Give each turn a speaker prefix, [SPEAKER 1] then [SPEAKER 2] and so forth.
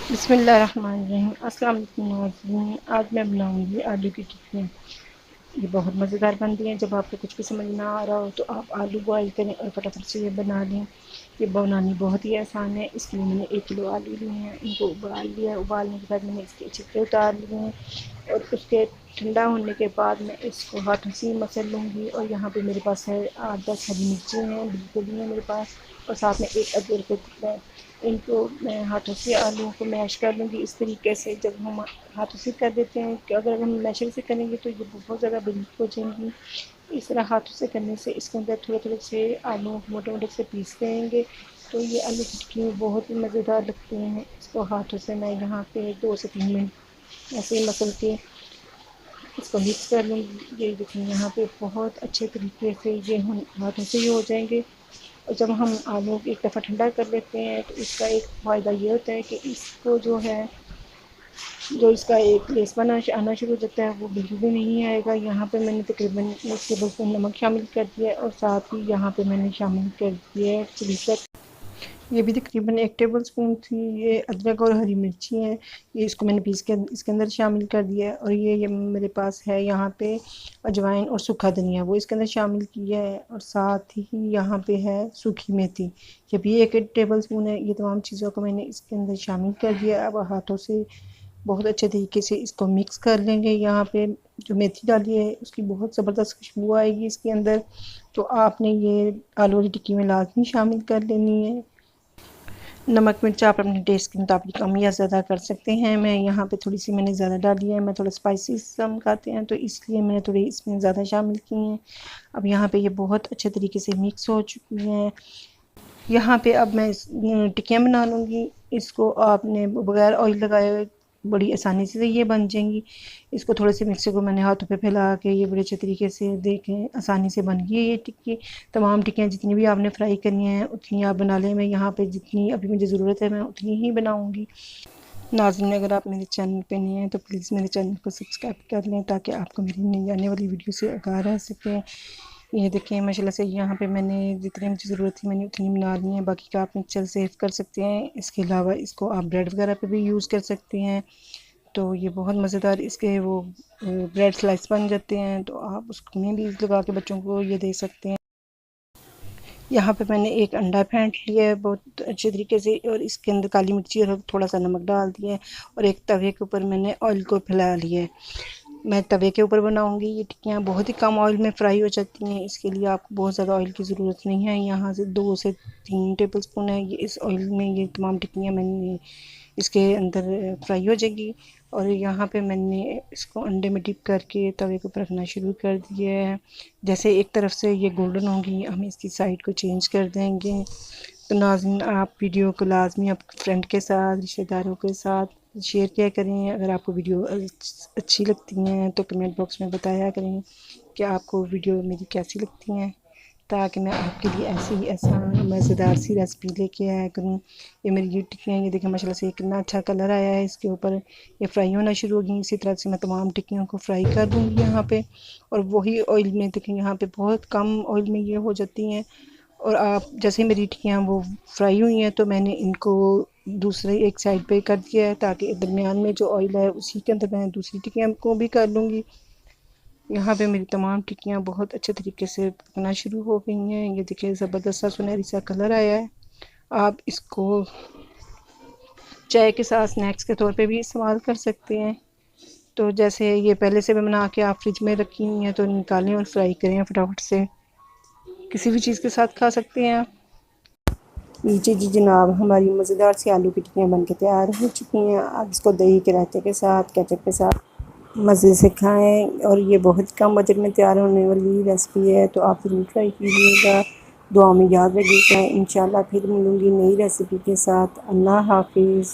[SPEAKER 1] बिस्मिल्लाहिर्रहमानिर्रहीम। अस्सलाम वालेकुम नाज़रीन। आज मैं बनाऊँगी आलू की टिक्की। ये बहुत मज़ेदार बनती हैं। जब आपको कुछ भी समझ ना आ रहा हो तो आप आलू बॉयल करें और फटाफट से ये बना लें। ये बनानी बहुत ही आसान है। इसके लिए मैंने 1 किलो आलू लिए हैं, इनको उबाल लिया है। उबालने के बाद मैंने इसके छिलके उतार लिए हैं और उसके ठंडा होने के बाद मैं इसको हाथों से मसल लूँगी। और यहाँ पे मेरे पास है 8-10 हरी मिर्ची हैं, बिल्कुल ही है मेरे पास, और साथ में 1 अदरक का टुकड़ा है। इनको मैं हाथों से आलूओं को मैश कर लूँगी इस तरीके से। जब हम हाथों से कर देते हैं कि अगर हम मैशर से करेंगे तो ये बहुत ज़्यादा बारीक हो जाएंगी। इस तरह हाथों से करने से इसके अंदर थोड़े-थोड़े से आलूओं को मोटे-मोटे से पीस देंगे तो ये आलू की टिक्की में बहुत ही मज़ेदार लगते हैं। इसको हाथों से मैं यहाँ पे 2 से 3 मिनट ऐसे ही मसल के इसको मिक्स कर लूँगी। ये देखिए यहाँ पे बहुत अच्छे तरीके से ये हम हाथों से ही हो जाएंगे। और जब हम आलू को एक दफ़ा ठंडा कर लेते हैं तो इसका एक फ़ायदा ये होता है कि इसको जो इसका एक लेसपन आना शुरू हो जाता है वो बिल्कुल भी नहीं आएगा। यहाँ पे मैंने तकरीबन 1 टेबलस्पून नमक शामिल कर दिया है और साथ ही यहाँ पे मैंने शामिल कर दिया है चिली फ्लेक्स। ये भी तकरीबन 1 टेबलस्पून थी। ये अदरक और हरी मिर्ची हैं, ये इसको मैंने पीस के इसके अंदर शामिल कर दिया है। और ये मेरे पास है यहाँ पे अजवाइन और सूखा धनिया, वो इसके अंदर शामिल किया है। और साथ ही यहाँ पे है सूखी मेथी, ये भी 1 टेबलस्पून है। ये तमाम चीज़ों को मैंने इसके अंदर शामिल कर दिया। अब हाथों से बहुत अच्छे तरीके से इसको मिक्स कर लेंगे। यहाँ पे जो मेथी डाली है उसकी बहुत ज़बरदस्त खुशबू आएगी इसके अंदर, तो आपने ये आलू वाली टिक्की में लाजमी शामिल कर लेनी है। नमक मिर्च आप अपने टेस्ट के मुताबिक कम या ज़्यादा कर सकते हैं। मैं यहाँ पे थोड़ी सी मैंने ज़्यादा डाली है, मैं थोड़ा स्पाइसी हम खाते हैं तो इसलिए मैंने थोड़ी इसमें ज़्यादा शामिल की हैं। अब यहाँ पे ये बहुत अच्छे तरीके से मिक्स हो चुकी हैं। यहाँ पे अब मैं टिक्कियाँ बना लूँगी। इसको आपने बगैर ऑयल लगाए बड़ी आसानी से ये बन जाएंगी। इसको थोड़े से मिक्सर को मैंने हाथों पे फैला के ये बड़े अच्छे तरीके से देखें आसानी से बन गई है ये टिक्की। तमाम टिक्कियाँ जितनी भी आपने फ्राई करनी हैं उतनी आप बना लें। मैं यहाँ पे जितनी अभी मुझे ज़रूरत है मैं उतनी ही बनाऊँगी। नाज़रीन, अगर आप मेरे चैनल पे नहीं हैं तो प्लीज़ मेरे चैनल को सब्सक्राइब कर लें ताकि आपको मेरी नई आने वाली वीडियो से आगाह रह सकें। ये देखिए माशाल्लाह से यहाँ पे मैंने जितनी मुझे ज़रूरत थी मैंने उतनी बना ली है, बाकी का आप मिक्सचर सेव कर सकते हैं। इसके अलावा इसको आप ब्रेड वगैरह पे भी यूज़ कर सकते हैं। तो ये बहुत मज़ेदार इसके वो ब्रेड स्लाइस बन जाते हैं, तो आप उसमें भी लगा के बच्चों को ये दे सकते हैं। यहाँ पे मैंने 1 अंडा फेंट लिया है बहुत अच्छे तरीके से और इसके अंदर काली मिर्ची और थोड़ा सा नमक डाल दिया है। और एक तवे के ऊपर मैंने ऑयल को फैला लिया है। मैं तवे के ऊपर बनाऊंगी। ये टिक्कियाँ बहुत ही कम ऑयल में फ्राई हो जाती हैं, इसके लिए आपको बहुत ज़्यादा ऑयल की ज़रूरत नहीं है। यहाँ से 2 से 3 टेबलस्पून है ये इस ऑयल में ये तमाम टिक्कियाँ मैंने इसके अंदर फ्राई हो जाएगी। और यहाँ पे मैंने इसको अंडे में डिप करके तवे के ऊपर रखना शुरू कर दिया है। जैसे एक तरफ से ये गोल्डन होंगी हम इसकी साइड को चेंज कर देंगे। तो नाज़रीन, आप वीडियो को लाजमी अपने फ्रेंड के साथ रिश्तेदारों के साथ शेयर किया करें। अगर आपको वीडियो अच्छी लगती हैं तो कमेंट बॉक्स में बताया करें कि आपको वीडियो मेरी कैसी लगती हैं, ताकि मैं आपके लिए ऐसी ही आसान मज़ेदार सी रेसिपी लेके आया करूँ। ये मेरी ये टिक्कियाँ ये देखें माशाल्लाह से कितना अच्छा कलर आया है इसके ऊपर, ये फ्राई होना शुरू हो गई। इसी तरह से मैं तमाम टिक्कियों को फ्राई कर दूँगी यहाँ पे। और वही ऑयल में देखें यहाँ पे बहुत कम ऑयल में ये हो जाती हैं। और आप जैसे मेरी टिक्कियाँ वो फ्राई हुई हैं तो मैंने इनको दूसरे एक साइड पे कर दिया है ताकि दरमियान में जो ऑयल है उसी के अंदर मैं दूसरी टिक्कियाँ को भी कर लूँगी। यहाँ पे मेरी तमाम टिक्कियाँ बहुत अच्छे तरीके से पकना शुरू हो गई हैं। ये देखिए ज़बरदस्त सा सुनहरी सा कलर आया है। आप इसको चाय के साथ स्नैक्स के तौर पे भी इस्तेमाल कर सकते हैं। तो जैसे ये पहले से बना के आप फ्रिज में रखी हुई हैं तो निकालें और फ्राई करें फटाफट से, किसी भी चीज़ के साथ खा सकते हैं आप। जी जी जनाब, हमारी मज़ेदार सी आलू की टिक्कियाँ बन के तैयार हो चुकी हैं। आप इसको दही के रायते के साथ केचप के साथ मज़े से खाएं। और ये बहुत कम बजट में तैयार होने वाली रेसिपी है, तो आप ज़रूर ट्राई कीजिएगा। दुआ में याद रखिएगा। इंशाल्लाह फिर मिलूँगी नई रेसिपी के साथ। अल्लाह हाफिज़।